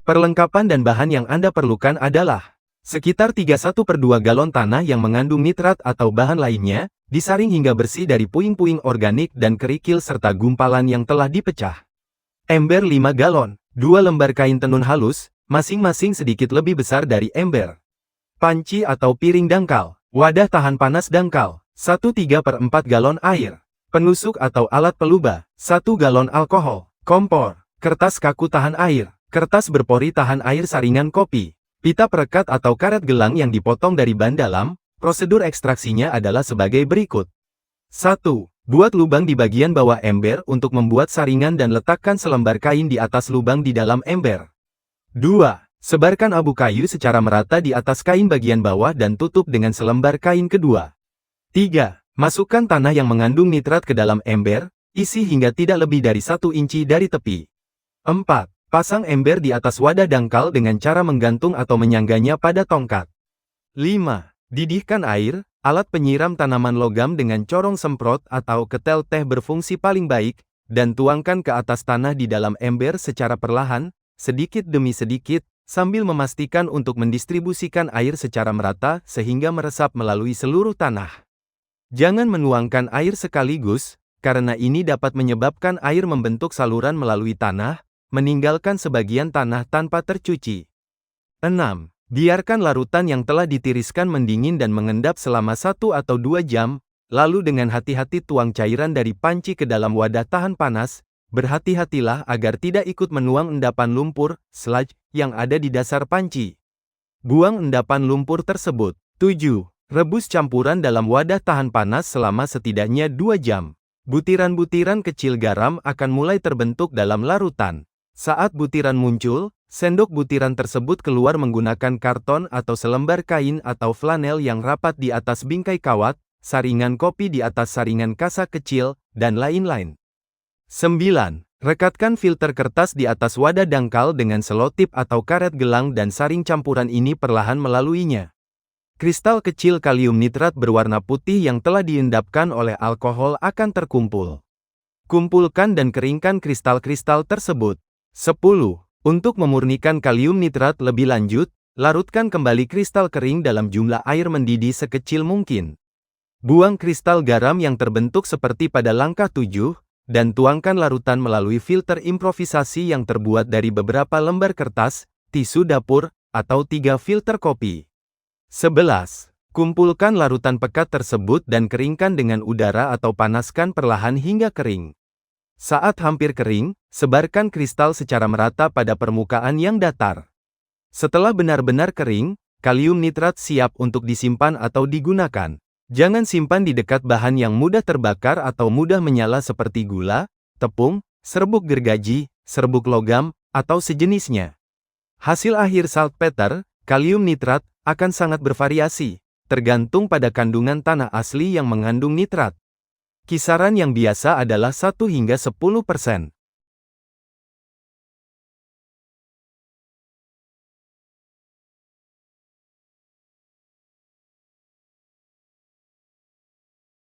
Perlengkapan dan bahan yang Anda perlukan adalah sekitar 31/2 galon tanah yang mengandung nitrat atau bahan lainnya, disaring hingga bersih dari puing-puing organik dan kerikil serta gumpalan yang telah dipecah. Ember 5 galon, 2 lembar kain tenun halus, masing-masing sedikit lebih besar dari ember. Panci atau piring dangkal, wadah tahan panas dangkal, 1/3/4 galon air. Penusuk atau alat pelubah, 1 galon alkohol, kompor, kertas kaku tahan air, kertas berpori tahan air saringan kopi, pita perekat atau karet gelang yang dipotong dari ban dalam. Prosedur ekstraksinya adalah sebagai berikut. 1. Buat lubang di bagian bawah ember untuk membuat saringan dan letakkan selembar kain di atas lubang di dalam ember. 2. Sebarkan abu kayu secara merata di atas kain bagian bawah dan tutup dengan selembar kain kedua. 3. Masukkan tanah yang mengandung nitrat ke dalam ember, isi hingga tidak lebih dari 1 inci dari tepi. 4. Pasang ember di atas wadah dangkal dengan cara menggantung atau menyangganya pada tongkat. 5. Didihkan air, alat penyiram tanaman logam dengan corong semprot atau ketel teh berfungsi paling baik, dan tuangkan ke atas tanah di dalam ember secara perlahan, sedikit demi sedikit, sambil memastikan untuk mendistribusikan air secara merata sehingga meresap melalui seluruh tanah. Jangan menuangkan air sekaligus, karena ini dapat menyebabkan air membentuk saluran melalui tanah, meninggalkan sebagian tanah tanpa tercuci. 6. Biarkan larutan yang telah ditiriskan mendingin dan mengendap selama 1 atau 2 jam, lalu dengan hati-hati tuang cairan dari panci ke dalam wadah tahan panas. Berhati-hatilah agar tidak ikut menuang endapan lumpur, sludge, yang ada di dasar panci. Buang endapan lumpur tersebut. 7. Rebus campuran dalam wadah tahan panas selama setidaknya 2 jam. Butiran-butiran kecil garam akan mulai terbentuk dalam larutan. Saat butiran muncul, sendok butiran tersebut keluar menggunakan karton atau selembar kain atau flanel yang rapat di atas bingkai kawat, saringan kopi di atas saringan kasak kecil, dan lain-lain. 9. Rekatkan filter kertas di atas wadah dangkal dengan selotip atau karet gelang dan saring campuran ini perlahan melaluinya. Kristal kecil kalium nitrat berwarna putih yang telah diendapkan oleh alkohol akan terkumpul. Kumpulkan dan keringkan kristal-kristal tersebut. 10. Untuk memurnikan kalium nitrat lebih lanjut, larutkan kembali kristal kering dalam jumlah air mendidih sekecil mungkin. Buang kristal garam yang terbentuk seperti pada langkah 7, dan tuangkan larutan melalui filter improvisasi yang terbuat dari beberapa lembar kertas, tisu dapur, atau 3 filter kopi. 11. Kumpulkan larutan pekat tersebut dan keringkan dengan udara atau panaskan perlahan hingga kering. Saat hampir kering, sebarkan kristal secara merata pada permukaan yang datar. Setelah benar-benar kering, kalium nitrat siap untuk disimpan atau digunakan. Jangan simpan di dekat bahan yang mudah terbakar atau mudah menyala seperti gula, tepung, serbuk gergaji, serbuk logam, atau sejenisnya. Hasil akhir saltpeter, kalium nitrat, akan sangat bervariasi, tergantung pada kandungan tanah asli yang mengandung nitrat. Kisaran yang biasa adalah 1 hingga 10%.